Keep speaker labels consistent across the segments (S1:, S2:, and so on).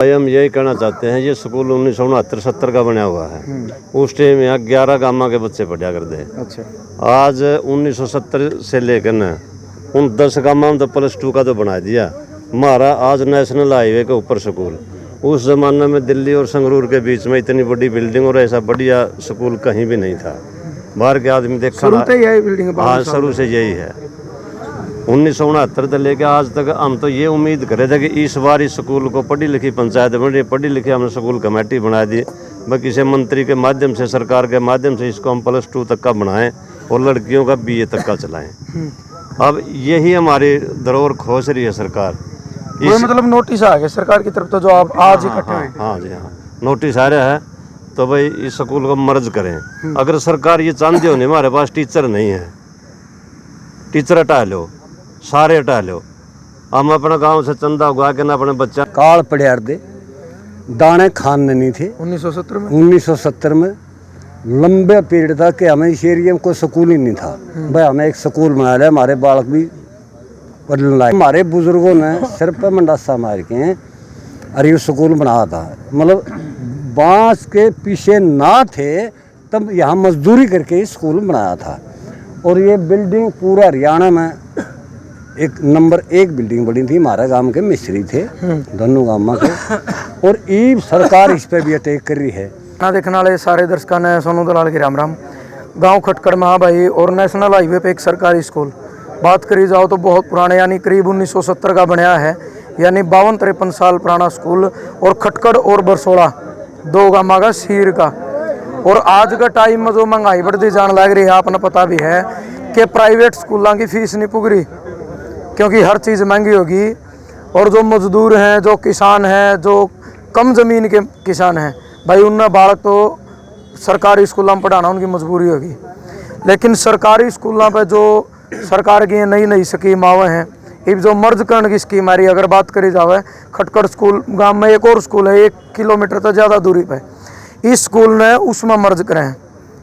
S1: हम यही कहना चाहते हैं, ये स्कूल 1969-70 का बना हुआ है। उस टाइम यहाँ 11 गामा के बच्चे पढ़ा करते हैं। अच्छा। आज 1970 से लेकर न उन 10 गामा में तो +2 का तो बना दिया। हमारा आज नेशनल हाईवे के ऊपर स्कूल, उस जमाने में दिल्ली और संगरूर के बीच में इतनी बड़ी बिल्डिंग और ऐसा बढ़िया स्कूल कहीं भी नहीं था। बाहर के आदमी देखा यही बिल्डिंग, हाँ शुरू से यही है। 1969 से लेकर आज तक हम तो ये उम्मीद करे थे कि इस बार इस स्कूल को पढ़ी लिखी पंचायत बनी, पढ़ी लिखी हमने स्कूल कमेटी बना दी, बाकी से मंत्री के माध्यम से, सरकार के माध्यम से इसको हम +2 तक का बनाएं और लड़कियों का BA तक का चलाएं। अब यही हमारी धरोहर खोज रही है सरकार।
S2: मतलब नोटिस आ गया सरकार की तरफ तो, जो आप आज इकट्ठे हुए?
S1: हाँ जी हाँ, नोटिस आ रहा है तो भाई इस स्कूल को मर्ज करें। अगर सरकार ये चाहती हो, नहीं हमारे पास टीचर नहीं है, टीचर हटा लो, सारे हटा लो, हम अपना गांव से चंदा उगा के ना अपने बच्चा
S3: काल पड़ियार दे दाने खान नहीं थे 1970 में लंबे पीरियड था कि हमें इस एरिया में कोई स्कूल ही नहीं था। भाई हमें एक स्कूल बना लिया, हमारे बालक भी पढ़ने लायक। हमारे बुजुर्गों ने सिर पर मंडासा मार के अरे स्कूल बनाया था। मतलब बांस के पीछे ना थे तब यहाँ मजदूरी करके स्कूल बनाया था। और ये बिल्डिंग पूरा हरियाणा में एक नंबर 1 बिल्डिंग बनी थी। हमारे गांव के मिस्त्री थे दोनों गांव के, और ईब सरकार इस पे भी अटैक कर रही है।
S2: ना देखने वाले सारे दर्शकों ने सोनू दलाल की राम राम। गांव खटकड़ में भाई और नेशनल हाईवे पे एक सरकारी स्कूल बात करी जाओ तो बहुत पुराने, यानी करीब 1970 का बनाया है, यानी 52-53 साल पुराना स्कूल। और खटकड़ और बरसोड़ा 2 गामा का सीर का। और आज का टाइम में जो महंगाई बढ़ती जान लग रही है, आपने पता भी है कि प्राइवेट स्कूलों की फीस नहीं पुग रही, क्योंकि हर चीज़ महंगी होगी। और जो मजदूर हैं, जो किसान हैं, जो कम ज़मीन के किसान हैं, भाई उनमें बालक तो सरकारी स्कूलों में पढ़ाना उनकी मजबूरी होगी। लेकिन सरकारी स्कूलों पर जो सरकार की नई नई स्कीम आवे हैं, अब जो मर्ज करने की स्कीम आ रही है, अगर बात करी जाए खटकड़ स्कूल गांव में एक और स्कूल है 1 किलोमीटर तो ज़्यादा दूरी पे, इस स्कूल ने उसमें मर्ज करे हैं,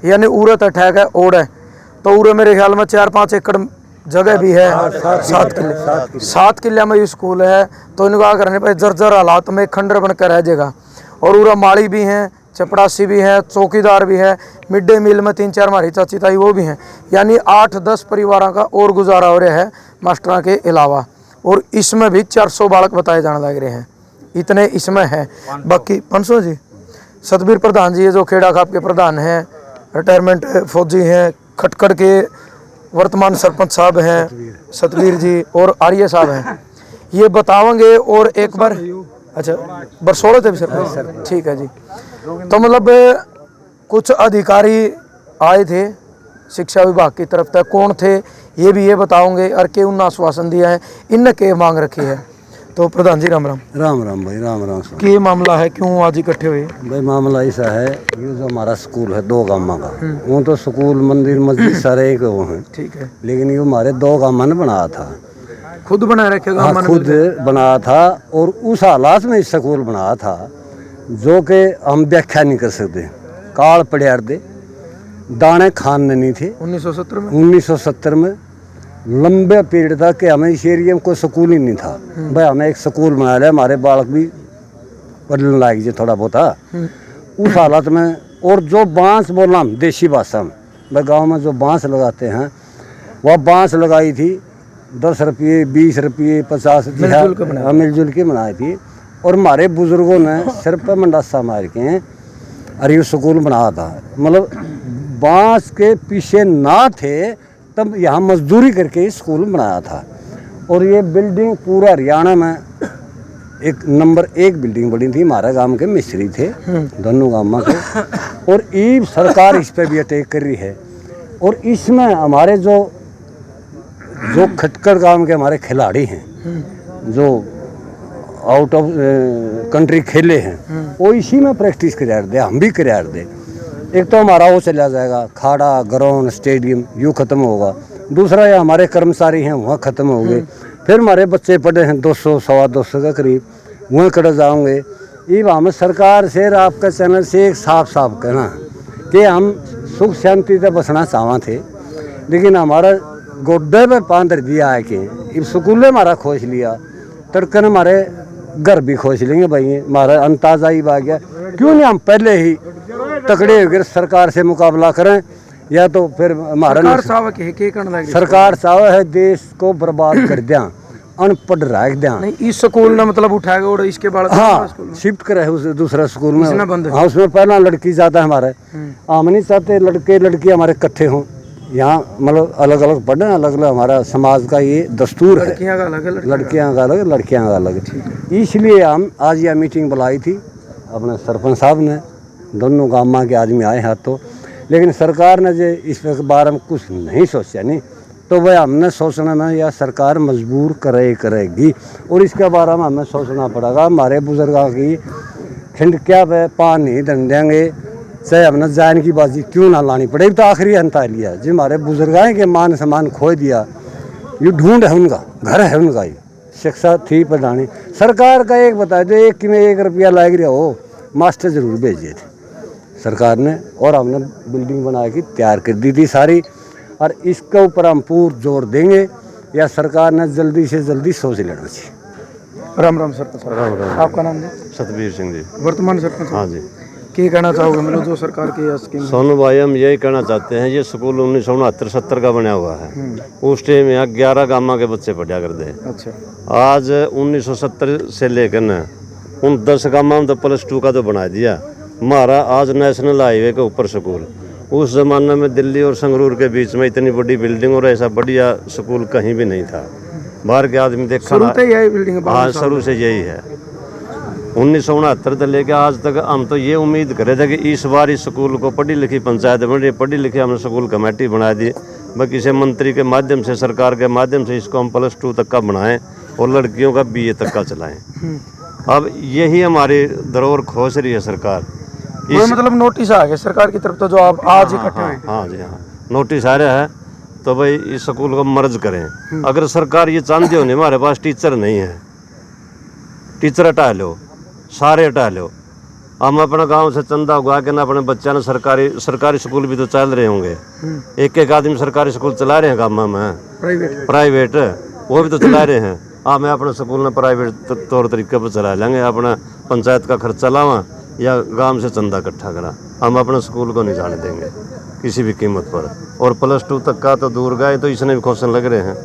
S2: यानी उरे तो ठैक है ओड है, तो उरे मेरे ख्याल में 4-5 एकड़ जगह भी है, 7 किले में ये स्कूल है। तो इनका करने पर जर्जर हालात में खंडर बनकर रह जाएगा। और उरा माड़ी भी हैं, चपड़ासी भी है, चौकीदार भी है, मिड डे मील में 3-4 हमारी चाची ताई वो भी हैं, यानी 8-10 परिवारों का और गुजारा हो रहा है मास्टरों के अलावा। और इसमें भी 400 बालक बताए जाने लग रहे हैं, इतने इसमें है। बाकी 500 जी सतबीर प्रधान जी है जो खेड़ा खाप के प्रधान हैं, रिटायरमेंट फौजी हैं, खटकड़ के वर्तमान सरपंच साहब हैं सतबीर जी, और आर्य साहब हैं, ये बताओगे। और एक बार अच्छा बरसोड़ा थे भी सर, ठीक है जी। तो मतलब कुछ अधिकारी आए थे शिक्षा विभाग की तरफ तक, कौन थे ये बताओगे, और के उन आश्वासन दिया है, इनने के मांग रखी है। तो प्रधान जी राम राम।
S3: राम राम भाई, राम राम।
S2: क्या मामला है, क्यों आज इकट्ठे हुए?
S3: भाई मामला ऐसा है, ये जो हमारा स्कूल है 2 गामा का, वो तो स्कूल मंदिर मस्जिद सारे एक वो हैं, ठीक है, लेकिन ये हमारे 2 गामा ने बनाया था,
S2: खुद बना रखेगा।
S3: हाँ, खुद बनाया था। और उस हालात में स्कूल बनाया था जो कि हम व्याख्या नहीं कर सकते। काल पड़ियार दे दाने खान नहीं थे 1970 में लंबे पीरियड था कि हमें इस एरिया में कोई स्कूल ही नहीं था। भाई हमें एक स्कूल बना लिया, हमारे बालक भी पढ़ने लायक जी थोड़ा बहुत था उस हालत में। और जो बांस बोलना देसी भाषा में, भाई गाँव में जो बांस लगाते हैं, वह बांस लगाई थी 10 रुपये, 20 रुपये, 50 मिलजुल के बनाई थी। और हमारे बुजुर्गों ने सिर पर मंडासा मार के अरे स्कूल बनाया था। मतलब बांस के पीछे ना थे तब यहाँ मजदूरी करके स्कूल बनाया था। और ये बिल्डिंग पूरा हरियाणा में एक नंबर 1 बिल्डिंग बनी थी। हमारे गांव के मिस्त्री थे दोनों गांव के, और ईब सरकार इस पे भी अटैक कर रही है। और इसमें हमारे जो खटकड़ गांव के हमारे खिलाड़ी हैं, जो आउट ऑफ कंट्री खेले हैं, वो इसी में प्रैक्टिस करा दे, हम भी करा दे। एक तो हमारा वो चला जाएगा खाड़ा, ग्राउंड, स्टेडियम यूँ ख़त्म होगा। दूसरा ये हमारे कर्मचारी हैं वहाँ ख़त्म हो गए। फिर हमारे बच्चे पढ़े हैं 200-225 के करीब, वहाँ कट जाओगे। ये हम सरकार से, आपका चैनल से एक साफ कहना कि हम सुख शांति से बसना चाहवा थे, लेकिन हमारा गोड्डे पे पांदर दिया है कि स्कूल हमारा खोज लिया, तड़कन हमारे घर भी खोज लेंगे भाई हमारा अंदाजा ही आ गया। क्यों नहीं हम पहले ही तकड़े होकर सरकार से मुकाबला करें, या तो फिर हमारा सरकार चाव है देश को बर्बाद कर दिया, अनपढ़ रख दिया।
S2: नहीं इस स्कूल ने मतलब उठाएगा और इसके बाद
S3: हाँ शिफ्ट करे उस दूसरा स्कूल में।
S2: बंद
S3: हाँ उसमें पहला लड़की ज्यादा है हमारे, हम नहीं चाहते लड़के लड़की हमारे इकट्ठे हों यहाँ, मतलब अलग अलग पढ़े, अलग अलग हमारा समाज का ये दस्तूर है।
S2: लड़कियां का अलग है,
S3: लड़कियां का अलग, लड़कियां का अलग। इसलिए हम आज यह मीटिंग बुलाई थी अपने सरपंच साहब ने, दोनों गाँव के आदमी आए हैं तो, लेकिन सरकार ने जो इस बारे में कुछ नहीं सोचा नहीं, तो वह हमने सोचना में या सरकार मजबूर करेगी और इसके बारे में हमें सोचना पड़ेगा। हमारे बुजुर्गों की खिंड क्या वे पान नहीं दन देंगे, चाहे हमने जान की बाजी क्यों ना लानी पड़ेगी, तो आखिरी अंत लिया जो हमारे बुजुर्गों के मान सम्मान खो दिया। ये ढूंढ है उनका, घर है उनका, ये शिक्षा थी प्रधानी। सरकार का एक बता दो, एक में 1 रुपया लाग रहा हो, मास्टर जरूर भेजे थे सरकार ने, और हमने बिल्डिंग बना के तैयार कर दी थी सारी, और इसके ऊपर हम पूरा जोर देंगे या सरकार ने जल्दी से जल्दी सोच लेना चाहिए।
S2: राम राम सरपंच।
S1: राम राम।
S2: आपका नाम जी?
S1: सतबीर सिंह जी।
S2: वर्तमान सरपंच।
S1: हाँ जी।
S2: क्या कहना चाहोगे मतलब जो सरकार की स्कीम?
S1: सोनू भाई हम यही कहना चाहते हैं, ये स्कूल 1969-70 का बना हुआ है। उस टाइम यहाँ 11 गाँव के बच्चे पढ़ा करते हैं।
S2: अच्छा।
S1: आज 1970 से लेकर न उन 10 गाँव में तो +2 का तो बना दिया हमारा। आज नेशनल हाईवे के ऊपर स्कूल, उस जमाने में दिल्ली और संगरूर के बीच में इतनी बड़ी बिल्डिंग और ऐसा बढ़िया स्कूल कहीं भी नहीं था। बाहर के आदमी देखा
S2: यही बिल्डिंग?
S1: हाँ शुरू से यही है। 1969 से लेकर आज तक हम तो ये उम्मीद करे थे कि इस बार इस स्कूल को पढ़ी लिखी पंचायत बन रही, पढ़ी लिखी हमने स्कूल कमेटी बना दी, बाकी से मंत्री के माध्यम से, सरकार के माध्यम से इसको हम +2 तक का बनाएं और लड़कियों का BA तक का चलाएं। अब यही हमारी धरोहर खोज रही है सरकार।
S2: मतलब नोटिस आ गया सरकार की तरफ तो, जो आप आज इकट्ठे हुए?
S1: हाँ जी हाँ, नोटिस आ रहा है तो भाई इस स्कूल को मर्ज करें। अगर सरकार ये चाहती हो, नहीं हमारे पास टीचर नहीं है, टीचर हटा लो, सारे हटा लो, हम अपना गांव से चंदा उगा के ना अपने बच्चा ने सरकारी स्कूल भी तो चल रहे होंगे, एक आदमी सरकारी स्कूल चला रहे हैं गाँव में, प्राइवेट वो भी तो चला रहे हैं। हाँ मैं अपने स्कूल में प्राइवेट तौर तरीके पर चला लेंगे, अपना पंचायत का खर्चा लावा या गांव से चंदा इकट्ठा करा, हम अपने स्कूल को नहीं जाने देंगे किसी भी कीमत पर। और +2 तक का तो दूर गए तो इसने भी खोसन लग रहे हैं।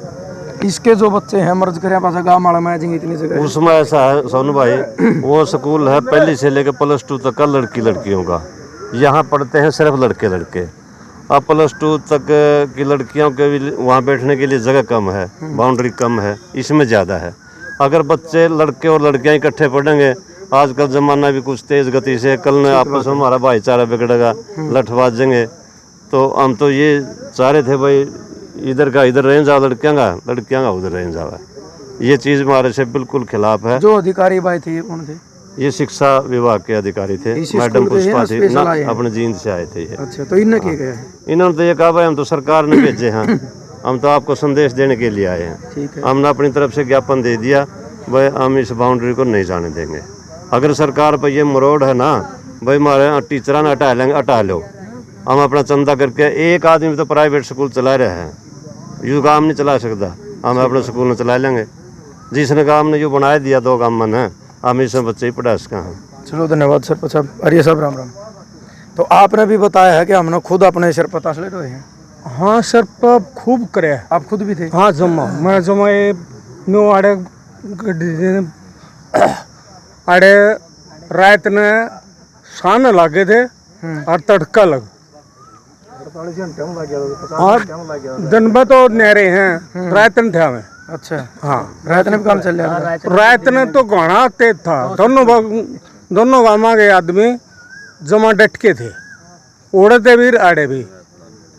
S2: इसके जो बच्चे हैं मर्ज करें पास गाँव वाला मैचिंग इतनी जगह,
S1: उसमें ऐसा है सोनू भाई, वो स्कूल है पहली से लेकर +2 तक का लड़कियों का, यहाँ पढ़ते हैं सिर्फ लड़के। अब +2 तक की लड़कियों के भी वहाँ बैठने के लिए जगह कम है, बाउंड्री कम है, इसमें ज़्यादा है। अगर बच्चे लड़के और लड़कियाँ इकट्ठे पढ़ेंगे, आजकल ज़माना भी कुछ तेज़ गति से, कल ने आपस में हमारा भाईचारा बिगड़ेगा, लठ बाजेंगे। तो हम तो ये चाह रहे थे भाई इधर का इधर रह जाओ, लड़कियां का उधर रह जाओ। ये चीज़ हमारे से बिल्कुल खिलाफ है।
S2: जो अधिकारी भाई थे ये कौन थे?
S1: ये शिक्षा विभाग के अधिकारी थे, मैडम पुष्पा थी ना, अपने जींद से आए थे ये।
S2: अच्छा, तो इन्होंने क्या कहा?
S1: इन्होंने तो ये कहा भाई हम तो सरकार ने भेजे हैं, हम तो आपको संदेश देने के लिए आए हैं। हमने अपनी तरफ से ज्ञापन दे दिया भाई हम इस बाउंड्री को नहीं जाने देंगे। अगर सरकार पर ये मरोड़ है ना भाई हमारे टीचर ने हटा लेंगे, हटा लो, हम अपना चंदा करके। एक आदमी तो प्राइवेट स्कूल चला रहे हैं, यू काम नहीं चला सकता, हम अपने स्कूल में चला लेंगे। जिसने काम ने जो बना दिया 2 काम में, हम इसमें बच्चे ही पढ़ा सका हैं।
S2: चलो धन्यवाद सरपंच साहब। अरे साहब राम राम। तो आपने भी बताया है कि हमने खुद अपने सिर पर तसले ढोए हैं।
S4: हाँ सर पर खूब करे।
S2: आप खुद भी थे?
S4: हाँ जमा मैं जमा ये नो आड़े आड़े रात ने शान लागे थे और तड़का लग, और दिन में तो नहरे हैं, रात ने थे हमें।
S2: अच्छा
S4: हाँ
S2: रात ने भी काम चल रहा है?
S4: रात ने तो घना तेज था, दोनों गाँव के आदमी जमा डटके थे, उड़ते भी आड़े भी,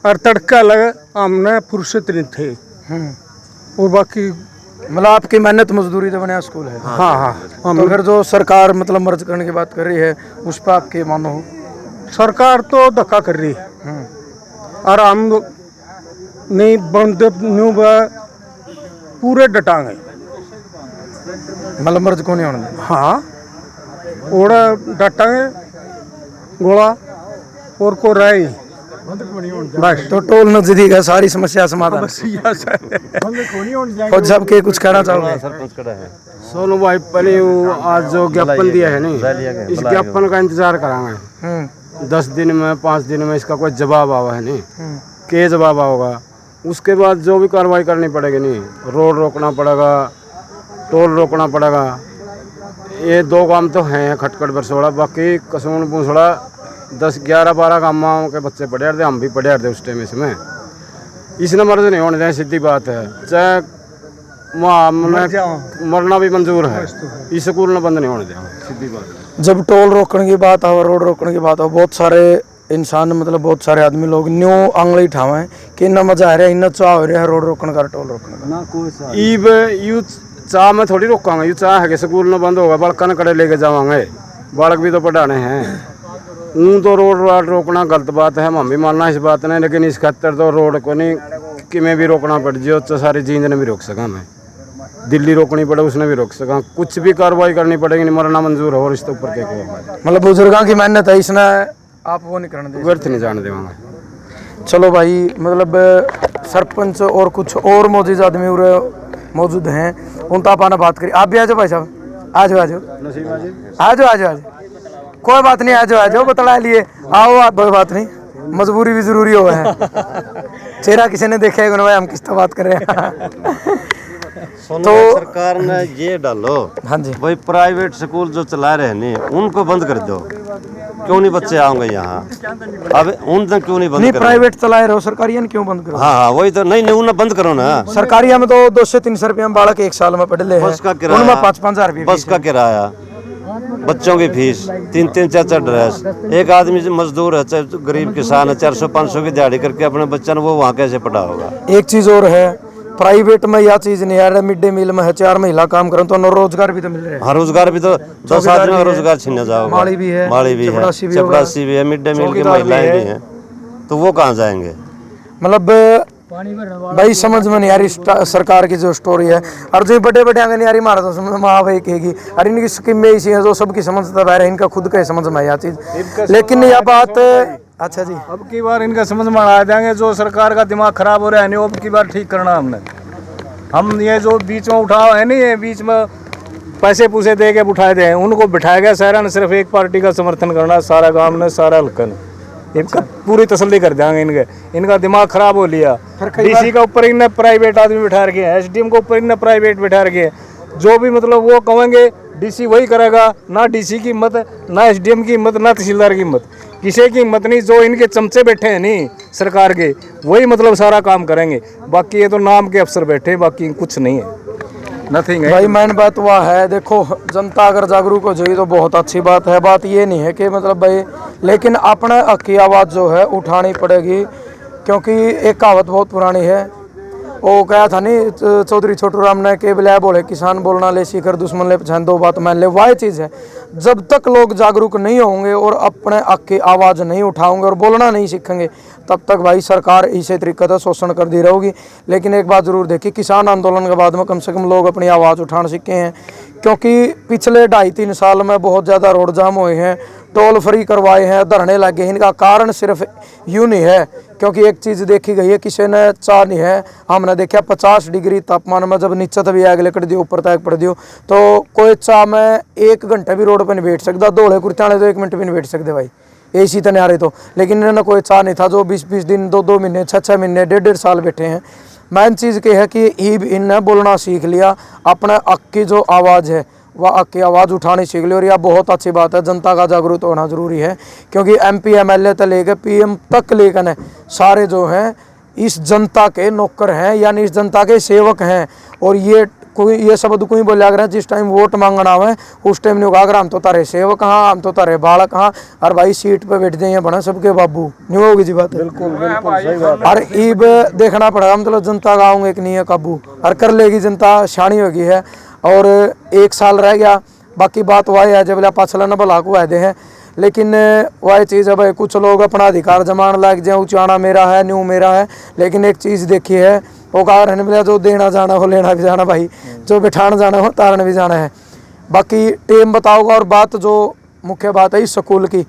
S4: और तड़का लग हमने फुर्सत नहीं थे। और बाकी
S2: मतलब आपकी मेहनत मजदूरी तो बना स्कूल है।
S4: हाँ हाँ।
S2: तो फिर जो सरकार मतलब मर्ज करने की बात कर रही है उस पर आपके मानो हो?
S4: सरकार तो धक्का कर रही है और हम नहीं बंद न्यू पूरे डटांगे।
S2: मतलब मर्ज को नहीं होने?
S4: हाँ ओड़ा डटांगे गोला और को रहे बस।
S2: तो टोल नजदीक है, सारी समस्या समाधान। और सबके कुछ कहना चाहोगे?
S1: सरपंच खड़ा है।
S4: सोनू भाई पहले आज जो ज्ञापन दिया है नहीं, इस ज्ञापन का इंतजार कराएंगे। 10 दिन में 5 दिन में इसका कोई जवाब आवा है नहीं, के जवाब आओगा उसके बाद जो भी कार्रवाई करनी पड़ेगी नहीं, रोड रोकना पड़ेगा, टोल रोकना पड़ेगा। ये 2 काम तो हैं खटखट बरसोड़ा, बाकी कसून पूसड़ा 10 11 12 गाँव के बच्चे पढ़े थे, हम भी पढ़े थे उस टाइम। इसमें इस नंबर से नहीं होने दें, सीधी बात है। चाहे मरना भी मंजूर है, इस स्कूल ने बंद नहीं होने दें, सीधी बात है।
S2: जब टोल रोकने की बात हो, रोड रोकने की बात हो, बहुत सारे इंसान मतलब बहुत सारे आदमी लोग न्यू आंगली ठावे हैं कि इतना मजा आ रहा है, इतना चाह हो रहा है रोड रोकने का, टोल रोकने का।
S3: ना कोई
S4: ईब यू चाह में थोड़ी रोकांगे, यू चाह है कि स्कूल न बंद होगा, बालका न कड़े लेके जावांगे, बालक भी तो पढ़ाने हैं। ऊँ तो रोड रोकना गलत बात है, हम भी मानना इस बात ने, लेकिन इस खातर तो रोड को नहीं किमें भी रोकना पड़ जियो तो सारी जींद ने भी रोक सका, मैं दिल्ली रोकनी पड़े उसने भी रोक सका, कुछ भी कार्रवाई करनी पड़ेगी, नहीं मरना मंजूर हो और इसके ऊपर क्या कहेगा।
S2: मतलब बुजुर्गों की मेहनत है, इसने आप वो नहीं करने देंगे,
S4: व्यर्थ नहीं जाने देवांगे।
S2: चलो भाई, मतलब सरपंच और कुछ और मौजूद आदमी मौजूद हैं, उन आप आना बात करिए। आप भी आ जाओ भाई साहब, आ जाओ आ जाओ आ जाओ आ जाओ, कोई बात नहीं, आ जाओ बतला लिए आओ आप, कोई बात नहीं, मजबूरी भी जरूरी हो है। चेहरा किसी ने देखा है भाई, हम किस तरह बात कर रहे हैं।
S1: तो सरकार ने ये डालो,
S2: हाँ जी,
S1: भाई प्राइवेट स्कूल जो चला रहे हैं उनको बंद कर दो, क्यों नहीं बच्चे आएंगे यहाँ, अब उन तक क्यों नहीं बंद
S2: नहीं
S1: करो?
S2: प्राइवेट चलाए रहो, सरकारी क्यों बंद करो?
S1: हाँ वही तो, नहीं उन्हें बंद करो ना।
S2: सरकारी में तो 200 से 300 रुपया में बालक 1 साल में पढ़ ले,
S1: बस का किराया,
S2: 5-5 हजार रुपये
S1: बस का किराया, बच्चों की फीस, 3-3 4-4 ड्रेस। एक आदमी जो मजदूर है, चाहे गरीब किसान है, 400-500 की दिहाड़ी करके अपने बच्चों वो वहाँ कैसे पढ़ाओगा?
S2: एक चीज और है, प्राइवेट में यह चीज नहीं है, मिड डे मील में है 4 महिला काम करें तो रोजगार भी तो मिल रहा है।
S1: हाँ रोजगार भी तो 10 आदमी का रोजगार छीना जाओगा,
S2: माली भी है,
S1: चपरासी भी है, मिड डे मील की महिलाएं भी हैं, तो वो कहाँ जाएंगे?
S2: मतलब भाई समझ में नहीं आ रही सरकार की जो स्टोरी है, और जो बड़े बड़े आंगन यारी मारा तो समझ में आ भाई कहेगी, अरे इनकी स्कीमें ऐसी हैं जो सबकी समझता है, इनका खुद का समझ में आया चीज। लेकिन यह बात अच्छा जी,
S4: अब की बार इनका समझ में आ जाएंगे, जो सरकार का दिमाग खराब हो रहा है नहीं, अब की बार ठीक करना हमने। हम ये जो बीच में उठाओ है नहीं, ये बीच में पैसे पूसे दे के उठाए थे, उनको बिठाया गया शहरा ने सिर्फ एक पार्टी का समर्थन करना, सारा गांव ने सारा हल्का ने इनका पूरी तसल्ली कर देंगे। इनका दिमाग खराब हो लिया। डीसी का ऊपर इनने प्राइवेट आदमी बिठा रखे हैं, एसडीएम को ऊपर इनने प्राइवेट बिठा रखे हैं, जो भी मतलब वो कहेंगे डीसी वही करेगा, ना डीसी की हिम्मत, ना एसडीएम की हिम्मत, ना तहसीलदार की हिम्मत, किसी की हिम्मत नहीं। जो इनके चमचे बैठे हैं नहीं सरकार के, वही मतलब सारा काम करेंगे, बाकी ये तो नाम के अफसर बैठे हैं, बाकी कुछ नहीं है, नथिंग है।
S2: भाई मेन बात वह है, देखो जनता अगर जागरूक हो जाए तो बहुत अच्छी बात है, बात ये नहीं है कि मतलब भाई, लेकिन अपने हक की आवाज़ जो है उठानी पड़ेगी, क्योंकि एक कहावत बहुत पुरानी है, वो कहा था नहीं चौधरी छोटू राम ने के बिलाय बोले किसान बोलना ले सीकर दुश्मन ले पहचान दो बात मान ले। वह चीज़ है, जब तक लोग जागरूक नहीं होंगे और अपने हक की आवाज़ नहीं उठाओगे और बोलना नहीं सीखेंगे, तब तक भाई सरकार इसी तरीके से शोषण कर दी रहेगी। लेकिन एक बात ज़रूर देखिए, किसान आंदोलन के बाद में कम से कम लोग अपनी आवाज़ उठाना सीखे हैं, क्योंकि पिछले 2.5-3 साल में बहुत ज़्यादा रोड जाम हुए हैं, टोल फ्री करवाए हैं, धरने लगे हैं। इनका कारण सिर्फ यूँ नहीं है, क्योंकि एक चीज़ देखी गई है, किसी ने चाह नहीं है, हमने देखा 50 डिग्री तापमान में जब नीचे तभी आग लेकर दियो ऊपर तक पड़ दियो, तो कोई चाह में 1 घंटा भी रोड पर नहीं बैठ सकता, दौड़े कुर्ताने तो 1 मिनट भी नहीं बैठ सकते भाई, एसी तो नहीं आ रही तो। लेकिन इन्होंने कोई चाह नहीं था, जो 20-20 दिन 2-2 महीने 6-6 महीने 1.5 साल बैठे हैं। मेन चीज़ क्या है कि इनने बोलना सीख लिया, अपने हक की जो आवाज़ है वह हक की आवाज़ उठानी सीख ली, और यह बहुत अच्छी बात है। जनता का जागरूक होना जरूरी है, क्योंकि MP MLA तक लेकर PM तक लेकर सारे जो हैं इस जनता के नौकर हैं, यानी इस जनता के सेवक हैं। और ये शब्द कोई बोले अगर जिस टाइम वोट मांगना हो उस टाइम नहीं होगा, अगर हम तो तारे सेवक हाँ, हम तो तारे बालक हाँ, और भाई सीट पे बैठ जाइए बना सबके बाबू, नहीं होगी जी बात।
S4: बिल्कुल बिल्कुल सही बात।
S2: और ईब देखना पड़ेगा, मतलब जनता का आऊँगा एक नहीं है काबू, और कर लेगी जनता, शानी होगी है। और 1 साल रह गया, बाकी बात वह है जब पाछला न भला को वायदे हैं। लेकिन वह चीज़ है भाई, कुछ लोग अपना अधिकार जमान लग जाए, उचाना मेरा है न्यू मेरा है। लेकिन एक चीज़ देखी है, वो कहा रहने मिला, जो देना जाना हो लेना भी जाना भाई, जो बिठाना जाना हो तारना भी जाना है। बाकी टेम बताओगा। और बात जो मुख्य बात है इस स्कूल की,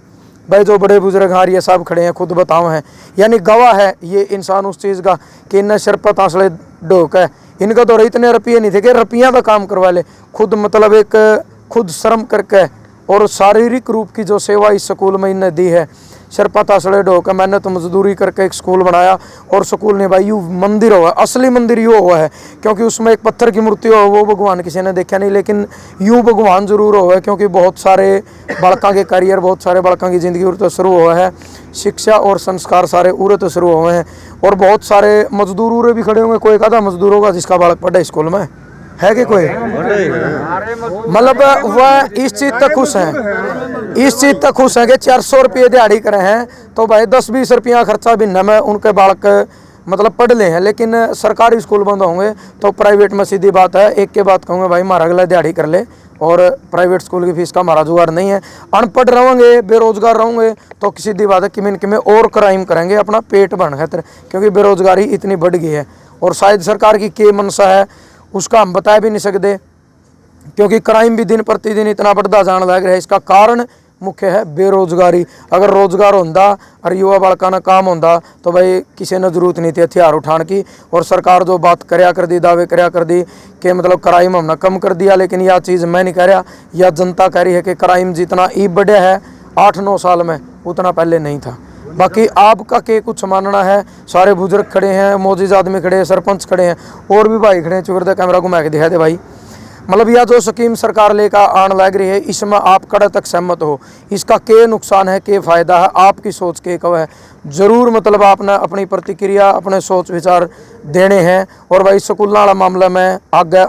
S2: भाई जो बड़े बुजुर्ग हार ये सब खड़े हैं, खुद बताओ हैं, यानी गवाह है ये इंसान उस चीज़ का कि इन्हें सिर पर तांसले ढोक है, इनका तो इतने रुपये नहीं थे कि रुपया का काम करवा ले, खुद मतलब एक खुद श्रम करके और शारीरिक रूप की जो सेवा इस स्कूल में इन्हें दी है। शरपता सड़े ढोकर मैंने तो मजदूरी करके एक स्कूल बनाया और स्कूल ने भाई यूँ मंदिर हुआ, असली मंदिर यूँ हुआ है, क्योंकि उसमें एक पत्थर की मूर्ति हो वो भगवान किसी ने देखा नहीं, लेकिन यूँ भगवान जरूर हुआ है, क्योंकि बहुत सारे बालकों के करियर, बहुत सारे बालकों की ज़िंदगी उर तो शुरू हुआ है, शिक्षा और संस्कार सारे उरे तो शुरू हुए हैं, और बहुत सारे मजदूर उरे भी खड़े होंगे। कोई आधा मजदूर होगा जिसका बालक पढ़े स्कूल में है कि कोई, मतलब वह इस चीज तक खुश हैं, इस चीज तक खुश हैं कि 400 रुपये दिहाड़ी करे हैं तो भाई 10-20 रुपया खर्चा भी न में उनके बालक मतलब पढ़ ले हैं। लेकिन सरकारी स्कूल बंद होंगे तो प्राइवेट में सीधी बात है, एक के बात कहूँगा भाई हमारा अगला दिहाड़ी कर ले, और प्राइवेट स्कूल की फीस का हमारा जुगाड़ नहीं है। अनपढ़ रहेंगे, बेरोजगार रहेंगे तो सीधी बात है किमिन किमें और क्राइम करेंगे अपना पेट भरने खातिर, क्योंकि बेरोजगारी इतनी बढ़ गई है। और शायद सरकार की क्या मनसा है उसका हम बता भी नहीं सकते, क्योंकि क्राइम भी दिन प्रतिदिन इतना बढ़ता जाने लग रहा है। इसका कारण मुख्य है बेरोजगारी। अगर रोजगार होता और युवा बालका ना काम होता तो भाई किसी ने जरूरत नहीं थी हथियार उठाने की। और सरकार जो बात करया कर दी, दावे करया कर दी कि मतलब क्राइम हमने कम कर दिया, लेकिन यह चीज़ मैं नहीं कह रहा, यह जनता कह रही है कि क्राइम जितना ई बढ़ा है 8-9 साल में उतना पहले नहीं था। बाकी आपका के कुछ मानना है? सारे बुजुर्ग खड़े हैं, मोजीज आदमी खड़े हैं, सरपंच खड़े हैं, और भी भाई खड़े हैं। चुकर दे कैमरा घुमा के दिखा दे भाई। मतलब यह जो स्कीम सरकार लेकर आने लग रही है इसमें आप कड़े तक सहमत हो? इसका क्या नुकसान है, क्या फ़ायदा है, आपकी सोच के कब है? ज़रूर मतलब आपने अपनी प्रतिक्रिया, अपने सोच विचार देने हैं। और भाई स्कूल वाला मामला में आगे